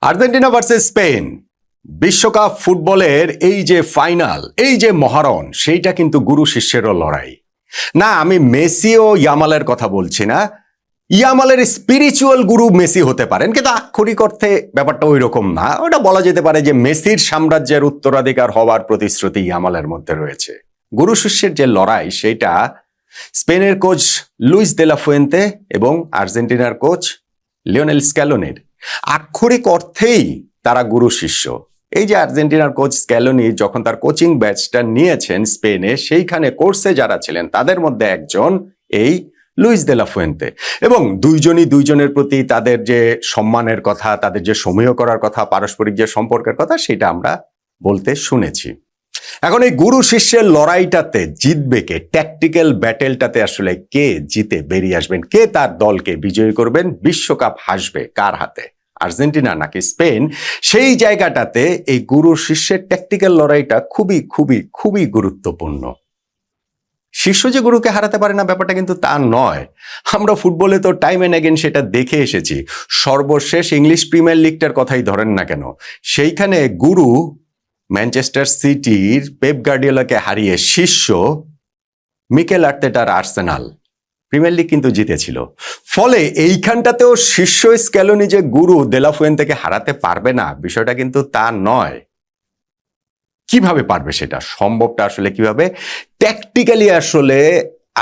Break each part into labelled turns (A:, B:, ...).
A: Argentina versus Spain বিশ্বকাপ ফুটবলের এই যে ফাইনাল, এই যে মহারণ, সেইটা কিন্তু গুরু শিষ্যেরও লড়াই না। আমি মেসি ও ইয়ামালের কথা বলছি না। ইয়ামালের স্পিরিচুয়াল গুরু মেসি হতে পারেন, কিন্তু আক্ষরিক অর্থে ব্যাপারটা ওই রকম না। ওটা বলা যেতে পারে যে মেসির সাম্রাজ্যের উত্তরাধিকার হওয়ার প্রতিশ্রুতি ইয়ামালের মধ্যে রয়েছে। গুরু শিষ্যের যে লড়াই, সেইটা স্পেনের coach Luis de la Fuente এবং আর্জেন্টিনার কোচ লিওনেল স্ক্যালোনির। আক্ষরিক অর্থেই তারা গুরু শিষ্য। এই যে আর্জেন্টিনার কোচ স্ক্যালোনি যখন তার কোচিং ব্যাচটা নিয়েছেন স্পেনে, সেইখানে কোর্সে যারা ছিলেন তাদের মধ্যে একজন এই লুইস দে লা ফুয়েন্তে। এবং দুইজনই দুইজনের প্রতি তাদের যে সম্মানের কথা, তাদের যে সমীহ করার কথা, পারস্পরিক যে সম্পর্কের কথা, সেটা আমরা বলতে শুনেছি। এখন এই গুরু শিষ্যের লড়াইটাতে জিতবে কে? ট্যাকটিক্যাল ব্যাটেলটাতে আসলে কে জিতে বেরিয়ে আসবেন? কে তার দলকে বিজয়ী করবেন? বিশ্বকাপ হাসবে কার হাতে, আর্জেন্টিনা নাকি স্পেন? সেই জায়গাটাতে এই গুরু শিষ্যের ট্যাকটিক্যাল লড়াইটা খুবই খুবই খুবই গুরুত্বপূর্ণ। শিষ্য যে গুরুকে হারাতে পারে না, ব্যাপারটা কিন্তু তা নয়। আমরা ফুটবলে তো টাইম এন্ড অ্যাগেন সেটা দেখে এসেছি। সর্বশেষ ইংলিশ প্রিমিয়ার লিগটার কথাই ধরেন না কেন, সেইখানে গুরু ম্যানচেস্টার সিটির পেপ গার্ডিওলাকে হারিয়ে শিষ্য মিকেল আর্তেটার আর্সেনাল প্রিমিয়ার লিগ কিন্তু জিতেছিল। ফলে এইখানটাতেও শিষ্য স্ক্যালোনি যে গুরু দে লা ফুয়েন্তেকে হারাতে পারবে না, বিষয়টা কিন্তু তা নয়। কিভাবে পারবে? সেটা সম্ভবটা আসলে কিভাবে? ট্যাকটিক্যালি আসলে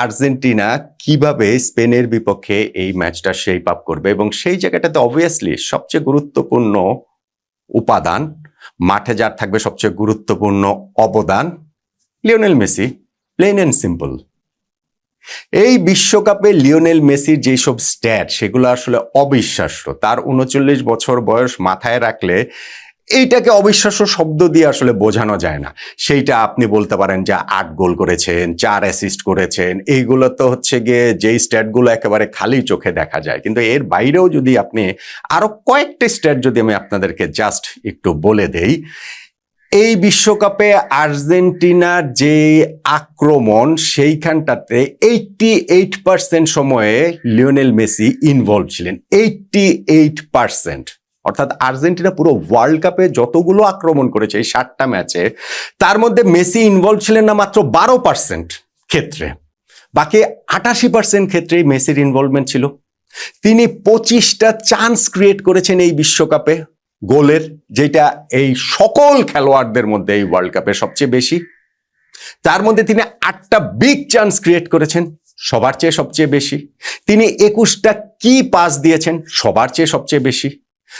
A: আর্জেন্টিনা কিভাবে স্পেনের বিপক্ষে এই ম্যাচটা শেপ আপ করবে, এবং সেই জায়গাটাতে অবভিয়াসলি সবচেয়ে গুরুত্বপূর্ণ উপাদান, মাঠে যার থাকবে সবচেয়ে গুরুত্বপূর্ণ অবদান, Lionel Messi. Plain and simple. এই বিশ্বকাপে লিওনেল মেসির যেসব স্ট্যাট, সেগুলো আসলে অবিশ্বাস্য। তার ৩৯ বছর বয়স মাথায় রাখলে এইটাকে অবিশ্বাস্য শব্দ দিয়ে আসলে বোঝানো যায় না। সেইটা আপনি বলতে পারেন যে ৮ গোল করেছেন, ৪ অ্যাসিস্ট করেছেন, এইগুলো তো হচ্ছে গিয়ে যেই স্ট্যাটগুলো একেবারে খালি চোখে দেখা যায়। কিন্তু এর বাইরেও যদি আপনি আরো কয়েকটা স্ট্যাট যদি আমি আপনাদেরকে জাস্ট একটু বলে দেই, এই বিশ্বকাপে আর্জেন্টিনার যে আক্রমণ, সেইখানটাতে 88% সময়ে লিওনেল মেসি ইনভলভ ছিলেন। 88%। অর্থাৎ আর্জেন্টিনা পুরো ওয়ার্ল্ড কাপে যতগুলো আক্রমণ করেছে এই 60টা ম্যাচে, তার মধ্যে মেসি ইনভলভ ছিলেন না মাত্র 12% ক্ষেত্রে। বাকি 88% ক্ষেত্রেই মেসির ইনভলভমেন্ট ছিল। তিনি 25টা চান্স ক্রিয়েট করেছেন এই বিশ্বকাপে গোলের, যেটা এই সকল খেলোয়াড়দের মধ্যে এই ওয়ার্ল্ড কাপে সবচেয়ে বেশি। তার মধ্যে তিনি 8টা বিগ চান্স ক্রিয়েট করেছেন, সবার চেয়ে সবচেয়ে বেশি। তিনি 21টা কি পাস দিয়েছেন, সবার চেয়ে সবচেয়ে বেশি।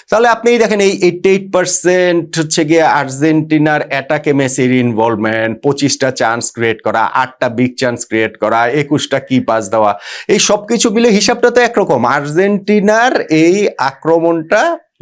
A: তাহলে আপনি দেখেন এই 88% হচ্ছে গিয়ে আর্জেন্টিনার অ্যাটাকে মেসির ইনভলভমেন্ট, 25টা চান্স ক্রিয়েট করা, 8টা বিগ চান্স ক্রিয়েট করা, 21টা কি পাস দেওয়া, এই সবকিছু মিলে হিসাবটা তো একরকম। আর্জেন্টিনার এই আক্রমণটা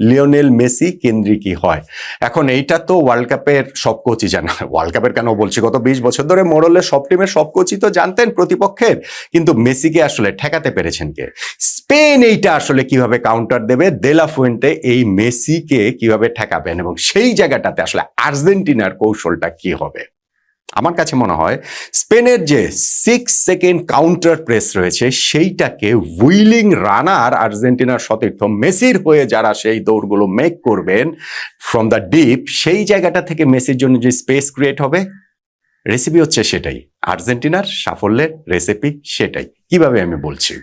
A: লিওনেল মেসি কেন্দ্রিকই হয়। এখন এইটা তো ওয়ার্ল্ড কাপের সব কোচই জানে। ওয়ার্ল্ড কাপের কেন বলছি, গত 20 বছর ধরে মোরলে সব টিমের সব কোচই তো জানতেন প্রতিপক্ষের, কিন্তু মেসিকে আসলে ঠেকাতে পেরেছেন কে? স্পেন এইটা আসলে কিভাবে কাউন্টার দেবে, দে লা ফুয়েন্তে এই মেসিকে কিভাবে ঠেকাবেন, এবং সেই জায়গাটাতে আসলে আর্জেন্টিনার কৌশলটা কি হবে? আমার কাছে মনে হয় স্পেনের যে 6 সেকেন্ড কাউন্টার প্রেস রয়েছে, সেইটাকে উইলিং রানার আর্জেন্টিনার সতীর্থ মেসির হয়ে যারা সেই দৌড়গুলো মেক করবেন ফ্রম দ্য ডিপ, সেই জায়গাটা থেকে মেসির জন্য যে স্পেস ক্রিয়েট হবে, রেসিপি হচ্ছে সেটাই। আর্জেন্টিনার সাফল্যের রেসিপি সেটাই। কিভাবে আমি বলছি,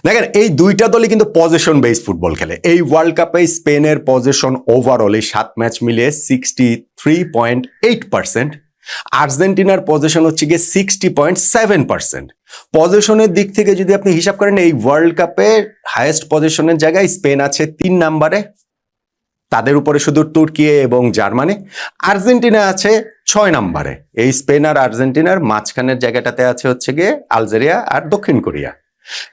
A: দেখেন এই দুইটা দলই কিন্তু পজিশন বেস ফুটবল খেলে। এই ওয়ার্ল্ড কাপে স্পেনের পজিশন ওভারঅল এই 7 ম্যাচ মিলিয়ে 63.8%। আর্জেন্টিনার পজিশন হচ্ছে গিয়ে 60.7%। পজিশনের দিক থেকে যদি আপনি হিসাব করেন, এই ওয়ার্ল্ড কাপে হাইয়েস্ট পজিশনের জায়গায় স্পেন আছে 3 নম্বরে, তাদের উপরে শুধু তুর্কি এবং জার্মানি। আর্জেন্টিনা আছে 6 নম্বরে। এই স্পেন আর আর্জেন্টিনার মাঝখানের জায়গাটাতে আছে হচ্ছে গিয়ে আলজেরিয়া আর দক্ষিণ কোরিয়া।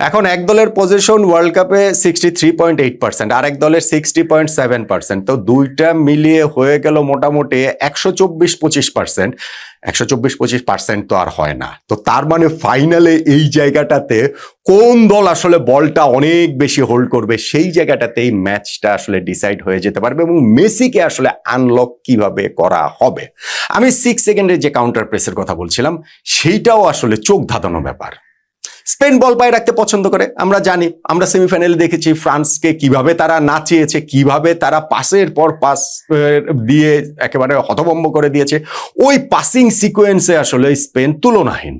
A: এখন এক দলের পজিশন ওয়ার্ল্ড কাপে 63.8%, আর এক দলের 60.7%। তো দুইটা মিলিয়ে হয়ে গেল মোটামুটি 124-25%। 124-25% তো আর হয় না। তো তার মানে ফাইনালে এই জায়গাটাতে কোন দল আসলে বলটা অনেক বেশি হোল্ড করবে, সেই জায়গাটাতে এই ম্যাচটা আসলে ডিসাইড হয়ে যেতে পারবে, এবং মেসিকে আসলে আনলক কিভাবে করা হবে। আমি 6 সেকেন্ডের যে কাউন্টার প্রেসের কথা বলছিলাম, সেইটাও আসলে চোখ ধাঁধানো ব্যাপার। স্পেন বল পায়ে রাখতে পছন্দ করে, আমরা জানি, আমরা সেমিফাইনালে দেখেছি ফ্রান্সকে কিভাবে তারা নাচিয়েছে, কিভাবে তারা পাসের পর পাস দিয়ে একেবারে হতভম্ব করে দিয়েছে। ওই পাসিং সিকোয়েন্সে আসলে স্পেন তুলনাহীন,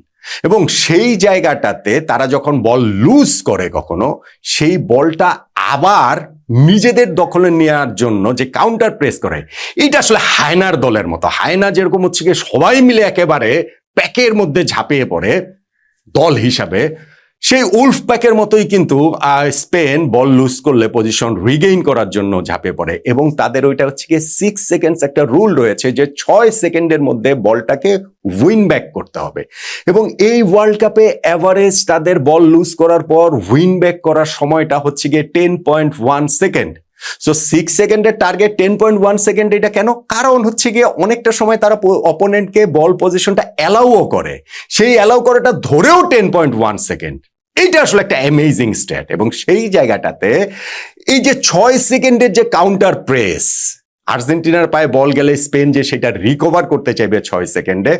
A: এবং সেই জায়গাটাতে তারা যখন বল লুজ করে কখনো, সেই বলটা আবার নিজেদের দখলে নেওয়ার জন্য যে কাউন্টার প্রেস করে, এটা আসলে হায়নার দলের মতো। হায়না যেরকম হচ্ছে গিয়ে সবাই মিলে একেবারে প্যাকের মধ্যে ঝাঁপিয়ে পড়ে দল হিসাবে, সেই উলফ প্যাকের মতোই কিন্তু স্পেন বল লুজ করলে পজিশন রিগেইন করার জন্য ঝাঁপিয়ে পড়ে। এবং তাদের ওইটা হচ্ছে গিয়ে 6 সেকেন্ডস একটা রুল রয়েছে যে 6 সেকেন্ডের মধ্যে বলটাকে উইন ব্যাক করতে হবে। এবং এই ওয়ার্ল্ড কাপে এভারেজ তাদের বল লুজ করার পর উইন ব্যাক করার সময়টা হচ্ছে গিয়ে 10.1 সেকেন্ড। সো 6 সেকেন্ডের টার্গেট 10.1 সেকেন্ড। এটা কেন? কারণ হচ্ছে গিয়ে অনেকটা সময় তারা অপোনেন্টকে বল পজিশনটা অ্যালাউও করে, সেই অ্যালাউ করাটা ধরেও 10.1 সেকেন্ড। এইটা আসলে একটা অ্যামেজিং স্ট্যাট। এবং সেই জায়গাটাতে এই যে 6 সেকেন্ডের যে কাউন্টার প্রেস, আর্জেন্টিনার পায়ে বল গেলে স্পেন যে সেটা রিকভার করতে চাইবে 6 সেকেন্ডে,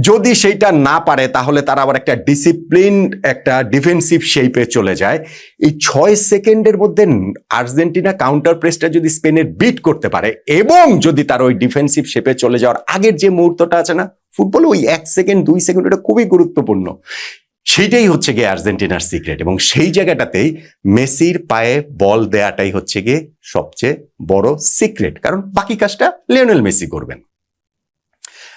A: যদি সেইটা না পারে তাহলে তারা আবার একটা ডিসিপ্লিন, একটা ডিফেন্সিভ শেপে চলে যায়। এই 6 সেকেন্ডের মধ্যে আর্জেন্টিনা কাউন্টার প্রেসটা যদি স্পেনের বিট করতে পারে, এবং যদি তার ওই ডিফেন্সিভ শেপে চলে যাওয়ার আগের যে মুহূর্তটা আছে না, ফুটবলে ওই 1 সেকেন্ড 2 সেকেন্ড, এটা খুবই গুরুত্বপূর্ণ। সেইটাই হচ্ছে গিয়ে আর্জেন্টিনার সিক্রেট। এবং সেই জায়গাটাতেই মেসির পায়ে বল দেয়াটাই হচ্ছে গিয়ে সবচেয়ে বড় সিক্রেট, কারণ বাকি কাজটা লিওনেল মেসি করবেন।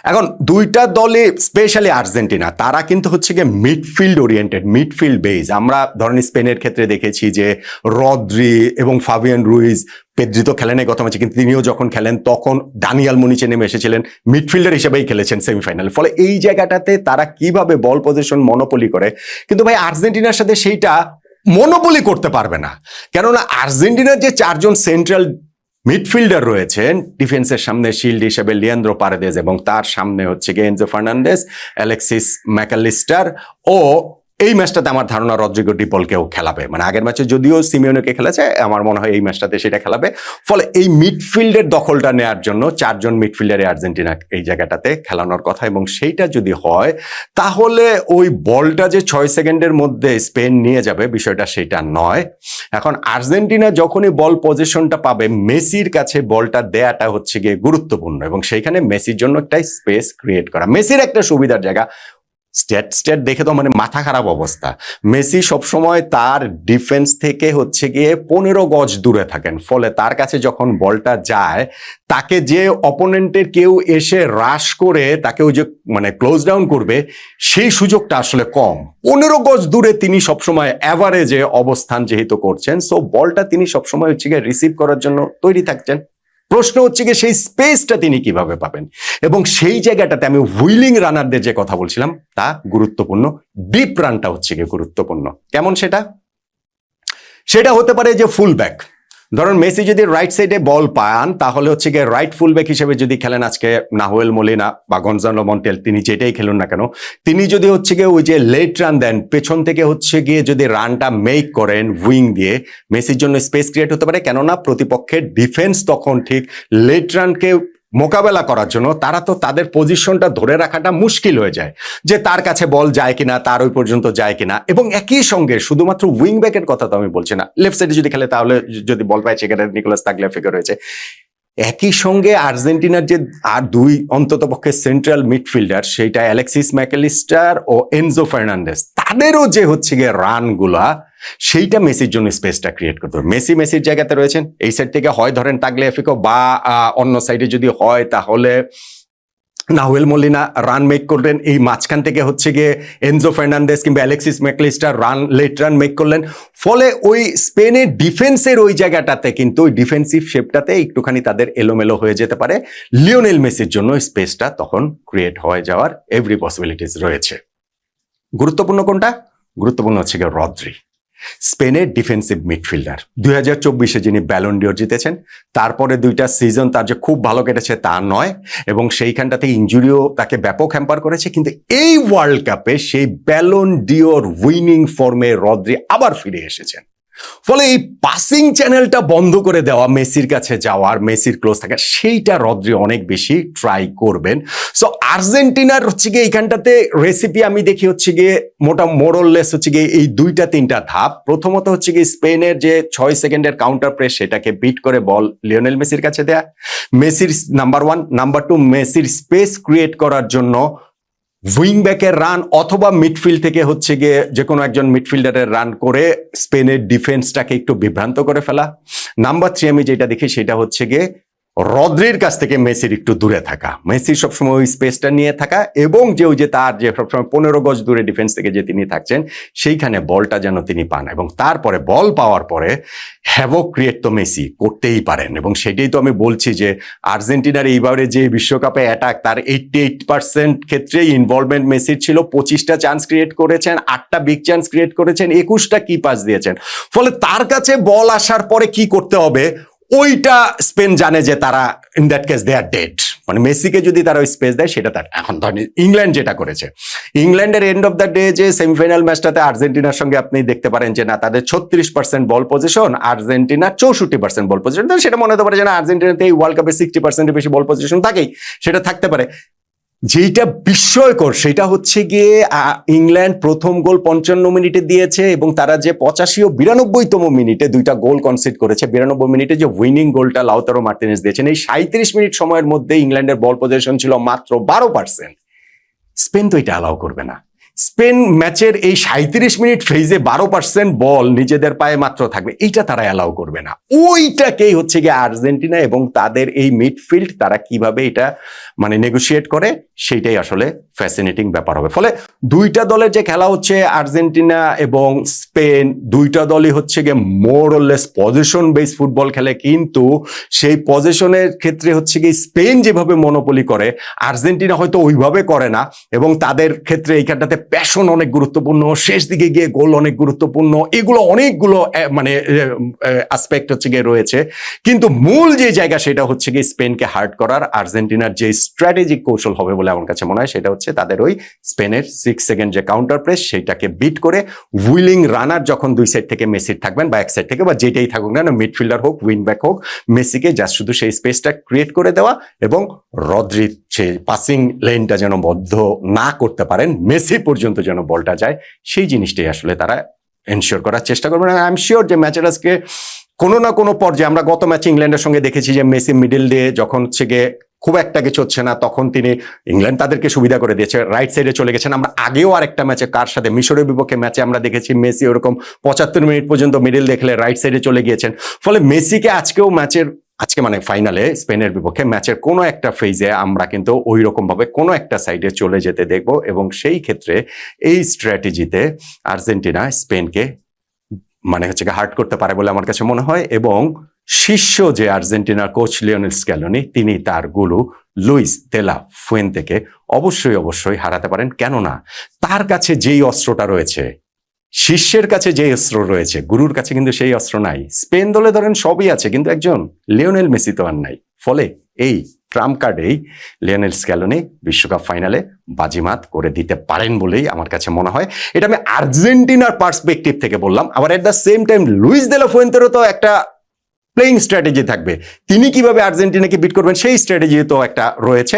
A: এখন দুইটা দলে, স্পেশালি আর্জেন্টিনা, তারা কিন্তু হচ্ছে গিয়ে মিডফিল্ড ওরিয়েন্টেড, মিডফিল্ড বেজ। আমরা ধরেন স্পেনের ক্ষেত্রে দেখেছি যে রদ্রি এবং ফাবিয়ান রুইজ, পেদ্রি তো খেলেন এই গত ম্যাচে, কিন্তু তিনিও যখন খেলেন তখন দানিয়াল মুনিচে নেমে এসেছিলেন, মিডফিল্ডার হিসেবেই খেলেছেন সেমিফাইনালে। ফলে এই জায়গাটাতে তারা কিভাবে বল পজিশন মনোপলি করে, কিন্তু ভাই আর্জেন্টিনার সাথে সেইটা মনোপলি করতে পারবে না। কেননা আর্জেন্টিনার যে 4 জন সেন্ট্রাল মিডফিল্ডার রয়েছেন, ডিফেন্সের সামনে শিল্ড হিসেবে লিয়ান্দ্রো পারেদেজ, এবং তার সামনে হচ্ছে গিয়ে এনজো ফার্নান্ডেজ, অ্যালেক্সিস ম্যাকালিস্টার, ও এই ম্যাচটাতে আমার ধারণা রদ্রিগো ডি পলকেও খেলাবে। মানে আগের ম্যাচে যদিও সিমিওনেকে খেলেছে, আমার মনে হয় এই ম্যাচটাতে সেটা খেলাবে। ফলে এই মিডফিল্ডের দখলটা নেওয়ার জন্য 4 জন মিডফিল্ডারে আর্জেন্টিনা এই জায়গাটাতে খেলানোর কথা। এবং সেইটা যদি হয় তাহলে ওই বলটা যে 6 সেকেন্ডের মধ্যে স্পেন নিয়ে যাবে, বিষয়টা সেটা নয়। এখন আর্জেন্টিনা যখনই বল পজিশনটা পাবে, মেসির কাছে বলটা দেয়াটা হচ্ছে গিয়ে গুরুত্বপূর্ণ, এবং সেইখানে মেসির জন্য একটা স্পেস ক্রিয়েট করা। মেসির একটা সুবিধার জায়গা, স্ট্যাট দেখে তো মানে মাথা খারাপ অবস্থা। মেসি সবসময় তার ডিফেন্স থেকে হচ্ছে গিয়ে 15 গজ দূরে থাকেন। ফলে তার কাছে যখন বলটা যায়, তাকে যে অপোনেন্টের কেউ এসে রাশ করে তাকে ওই যে মানে ক্লোজ ডাউন করবে, সেই সুযোগটা আসলে কম। 15 গজ দূরে তিনি সবসময় অ্যাভারেজে অবস্থান যেহেতু করছেন, সো বলটা তিনি সবসময় হচ্ছে গিয়ে রিসিভ করার জন্য তৈরি থাকছেন। প্রশ্ন হচ্ছে গিয়ে সেই স্পেসটা তিনি কিভাবে পাবেন, এবং সেই জায়গাটাতে আমি হুইলিং রানারদের যে কথা বলছিলাম তা গুরুত্বপূর্ণ। ডিপ রানটা হচ্ছে গিয়ে গুরুত্বপূর্ণ। কেমন সেটা হতে পারে যে ফুল ব্যাক। ধরুন মেসি যদি রাইট সাইডে বল পান, তাহলে হচ্ছে গিয়ে রাইট ফুল ব্যাক হিসেবে যদি খেলেন আজকে নাহুয়েল মোলিনা বা গনজালো মন্টিয়েল, তিনি যেটাই খেলুন না কেন, তিনি যদি হচ্ছে গিয়ে ওই যে লেট রান দেন, পেছন থেকে হচ্ছে গিয়ে যদি রানটা মেক করেন উইং দিয়ে, মেসির জন্য স্পেস ক্রিয়েট হতে পারে। কেননা প্রতিপক্ষের ডিফেন্স তখন ঠিক লেট রানকে মোকাবেলা করার জন্য তারা তো তাদের পজিশনটা ধরে রাখাটা মুশকিল হয়ে যায়, যে তার কাছে বল যায় কিনা, তার ওই পর্যন্ত যায় কিনা। এবং একই সঙ্গে শুধুমাত্র উইং ব্যাকের কথা তো আমি বলছি না, লেফট সাইডে যদি খেলে তাহলে যদি বল পায়, সেখানে নিকোলাস তাগলিয়াফিগো রয়েছে। একই সঙ্গে আর্জেন্টিনার যে আর 2 অন্ততপক্ষে সেন্ট্রাল মিডফিল্ডার, সেইটা অ্যালেক্সিস ম্যাকালিস্টার ও এনজো ফার্নান্ডেজ, তাদেরও যে হচ্ছে গিয়ে রানগুলা, সেইটা মেসির জন্য স্পেসটা ক্রিয়েট করতে হবে। মেসির জায়গাতে রয়েছেন, এই সাইড থেকে হয় ধরেন তাগলিয়াফিগো, বা অন্য সাইডে যদি হয় তাহলে নাহুয়েল মোলিনা রান মেক করলেন, এই মাঝখান থেকে হচ্ছে গিয়ে এনজো ফার্নান্ডেজ কিংবা অ্যালেক্সিস ম্যাকলিস্টার লেট রান মেক করলেন। ফলে ওই স্পেনের ডিফেন্সের ওই জায়গাটাতে কিন্তু ওই ডিফেন্সিভ শেপটাতে একটুখানি তাদের এলোমেলো হয়ে যেতে পারে। লিওনেল মেসির জন্য স্পেসটা তখন ক্রিয়েট হয়ে যাওয়ার এভরি পসিবিলিটিস রয়েছে। গুরুত্বপূর্ণ কোনটা? গুরুত্বপূর্ণ হচ্ছে গিয়ে রদ্রি, স্পেনের ডিফেন্সিভ মিডফিল্ডার। 2024-এ যিনি ব্যালন ডিওর জিতেছেন, তারপরে 2টা সিজন তার যে খুব ভালো কেটেছে তা নয়, এবং সেইখানটা থেকে ইনজুরিও তাকে ব্যাপক হ্যাম্পার করেছে। কিন্তু এই ওয়ার্ল্ড কাপে সেই ব্যালন ডিওর উইনিং ফর্মে রদ্রি আবার ফিরে এসেছেন। ফলে এই পাসিং চ্যানেলটা বন্ধ করে দেওয়া, মেসির কাছে যাওয়ার, মেসির ক্লোজ থাকা, সেইটা রদ্রি অনেক বেশি ট্রাই করবেন। সো আর্জেন্টিনার হচ্ছে গিয়ে এইখানটাতে রেসিপি আমি দেখি হচ্ছে গিয়ে মোরললেস হচ্ছে গিয়ে এই 2-3টা ধাপ। প্রথমত হচ্ছে গিয়ে স্পেনের যে 6 সেকেন্ডের কাউন্টার প্রেস, সেটাকে বিট করে বল লিওনেল মেসির কাছে দেয়া, মেসির নাম্বার 1, নাম্বার 2 মেসির স্পেস ক্রিয়েট করার জন্য উইং ব্যাকের রান অথবা মিডফিল্ড থেকে হচ্ছে গিয়ে যে কোনো একজন মিডফিল্ডারের রান করে স্পেনের ডিফেন্সটাকে একটু বিভ্রান্ত করে ফেলা। নাম্বার 3 আমি যেটা দেখি সেটা হচ্ছে গিয়ে রদ্রির কাছ থেকে মেসির একটু দূরে থাকা, মেসির সবসময় ওই স্পেসটা নিয়ে থাকা, এবং যে ওই যে তার যে সবসময় 15 গজ দূরে ডিফেন্স থেকে যে তিনি থাকছেন সেইখানে বলটা যেন তিনি পান, এবং তারপরে বল পাওয়ার পরে হ্যাভক ক্রিয়েট তো মেসি করতেই পারেন। এবং সেটাই তো আমি বলছি যে আর্জেন্টিনার এইবারে যে বিশ্বকাপে অ্যাটাক, তার 88% ক্ষেত্রেই ইনভলভমেন্ট মেসির ছিল। 25টা চান্স ক্রিয়েট করেছেন, 8টা বিগ চান্স ক্রিয়েট করেছেন, 21টা কি পাস দিয়েছেন। ফলে তার কাছে বল আসার পরে কি করতে হবে ওইটা স্পেন জানে যে তারা in that case they are dead. মানে মেসিকে যদি তারা ওই স্পেস দেয় সেটা তার, এখন ধরেন ইংল্যান্ড যেটা করেছে, ইংল্যান্ডের এন্ড অফ দ্য ডে যে সেমিফাইনাল ম্যাচটাতে আর্জেন্টিনার সঙ্গে আপনি দেখতে পারেন যে না, তাদের 36% বল পজিশন, আর্জেন্টিনা 64% বল পজিশন। সেটা মনে হতে পারে যে না, আর্জেন্টিনাতে এই ওয়ার্ল্ড কাপে 60% বেশি বল পজিশন থাকেই, সেটা থাকতে পারে। যেটা বিস্ময়কর সেটা হচ্ছে গিয়ে ইংল্যান্ড প্রথম গোল 55 মিনিটে দিয়েছে, এবং তারা যে 85 ও 92তম মিনিটে 2টা গোল কনসিড করেছে। 92 মিনিটে যে উইনিং গোলটা লাউতারো মার্টিনেজ দিয়েছেন, এই 37 মিনিট সময়ের মধ্যে ইংল্যান্ডের বল পজিশন ছিল মাত্র 12%। স্পেন তো এটা অ্যালাউ করবে না। স্পেন ম্যাচের এই 37 মিনিট ফেজে 12% বল নিজেদের পায়ে মাত্র থাকবে, এইটা তারা অ্যালাউ করবে না। ওইটাকেই হচ্ছে গিয়ে আর্জেন্টিনা এবং তাদের এই মিডফিল্ড তারা কিভাবে এটা মানে নেগোশিয়েট করে, সেইটাই আসলে ফ্যাসিনেটিং ব্যাপার হবে। ফলে 2টা দলের যে খেলা হচ্ছে, আর্জেন্টিনা এবং স্পেন, 2টা দলই হচ্ছে গিয়ে more or less position base football খেলে, কিন্তু সেই পজিশনের ক্ষেত্রে হচ্ছে গিয়ে স্পেন যেভাবে মনোপলি করে আর্জেন্টিনা হয়তো ওইভাবে করে না, এবং তাদের ক্ষেত্রে এইখানটাতে প্যাশন অনেক গুরুত্বপূর্ণ, শেষ দিকে গিয়ে গোল অনেক গুরুত্বপূর্ণ, এগুলো অনেকগুলো মানে অ্যাসপেক্ট হচ্ছে গিয়ে রয়েছে। কিন্তু মূল যে জায়গা সেটা হচ্ছে গিয়ে স্পেনকে হার্ট করার আর্জেন্টিনার যে স্ট্র্যাটেজিক কৌশল হবে বলে আমার কাছে মনে হয়, সেটা হচ্ছে তাদের ওই স্পেনের 6 সেকেন্ড যে কাউন্টার প্রেস, সেইটাকে বিট করে উইলিং রানার যখন 2 সাইড থেকে মেসির থাকবেন বা এক সাইড থেকে বা যেটাই থাকুক না, মিডফিল্ডার হোক উইং ব্যাক হোক, মেসিকে জাস্ট শুধু সেই স্পেসটা ক্রিয়েট করে দেওয়া, এবং রদ্রি সে পাসিং লেনটা যেন বদ্ধ না করতে পারেন, মেসি পর্যন্ত যেন বলটা যায়, সেই জিনিসটাই আসলে তারা এনশিওর করার চেষ্টা করবেন। আই এম শিওর যে ম্যাচের আজকে কোনো না কোনো পর্যায়ে, আমরা গত ম্যাচে ইংল্যান্ডের সঙ্গে দেখেছি যে মেসি মিডল দিয়ে যখন হচ্ছে গিয়ে খুব একটা কিছু হচ্ছে না, তখন তিনি ইংল্যান্ড তাদেরকে সুবিধা করে দিয়েছে, রাইট সাইডে চলে গেছেন। আমরা আগেও আরেকটা ম্যাচে কার সাথে, মিশরের বিপক্ষে ম্যাচে আমরা দেখেছি মেসি ওরকম 75 মিনিট পর্যন্ত মিডল দেখলে রাইট সাইডে চলে গিয়েছেন। ফলে মেসিকে আজকেও ম্যাচের আজকে মানে ফাইনালে স্পেনের বিপক্ষে ম্যাচের কোনো একটা ফেজে আমরা কিন্তু ওই রকম ভাবে কোনো একটা সাইডে চলে যেতে দেখব, এবং সেই ক্ষেত্রে এই স্ট্র্যাটেজিতে আর্জেন্টিনা স্পেনকে মানে হচ্ছে হার্ট করতে পারে বলে আমার কাছে মনে হয়। এবং শীর্ষ যে আর্জেন্টিনার কোচ লিওনেল স্ক্যালোনি, তিনি তার গুরু লুইস দেলা ফুয়েন্তেকে অবশ্যই হারাতে পারেন। কেননা তার কাছে যেই অস্ত্রটা রয়েছে, শিষ্যের কাছে যে অস্ত্র রয়েছে, গুরুর কাছে কিন্তু সেই অস্ত্র নাই। স্পেন দলে ধরেন সবই আছে, কিন্তু একজন লিওনেল মেসি তো আর নাই। ফলে এই ট্রাম্প কার্ডেই লিওনেল স্ক্যালোনি বিশ্বকাপ ফাইনালে বাজিমাত করে দিতে পারেন বলেই আমার কাছে মনে হয়। এটা আমি আর্জেন্টিনার পার্সপেক্টিভ থেকে বললাম। আবার at the same time Luis de la ফুয়েন্তেরও তো একটা প্লেইং স্ট্র্যাটেজি থাকবে, তিনি কিভাবে আর্জেন্টিনাকে বিট করবেন সেই স্ট্র্যাটেজি তো একটা রয়েছে,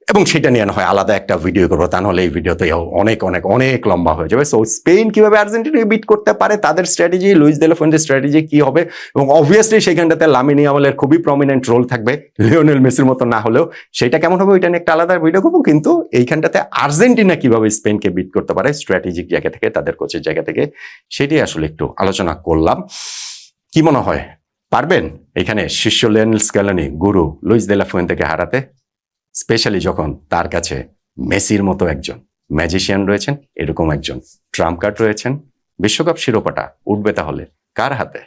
A: এবং সেটা নিয়ে না হয় আলাদা একটা ভিডিও করবো, তা নাহলে এই ভিডিওতে অনেক অনেক অনেক লম্বা হয়ে যাবে। সো স্পেন কিভাবে আর্জেন্টিনাকে বিট করতে পারে, তাদের স্ট্র্যাটেজি, লুইস দেলা ফুয়েন্তের স্ট্র্যাটেজি কি হবে, এবং অবভিয়াসলি সেখানটাতে লামিন ইয়ামালের খুবই প্রমিনেন্ট রোল থাকবে, লিওনেল মেসির মতো না হলেও। সেটা কেমন হবে ওইটা নিয়ে একটা আলাদা ভিডিও করবো। কিন্তু এইখানটাতে আর্জেন্টিনা কিভাবে স্পেনকে বিট করতে পারে স্ট্র্যাটেজিক জায়গা থেকে, তাদের কোচের জায়গা থেকে, সেটাই আসলে একটু আলোচনা করলাম। কি মনে হয়, পারবেন এখানে শিষ্য লিওনেল স্ক্যালোনি গুরু লুইস দেলা ফুয়েন্তেকে হারাতে? স্পেশালি যখন তার কাছে মেসির মতো একজন ম্যাজিশিয়ান রয়েছেন, এরকম একজন ট্রাম্প কার্ড রয়েছেন। বিশ্বকাপ শিরোপাটা উঠবে তাহলে কার হাতে?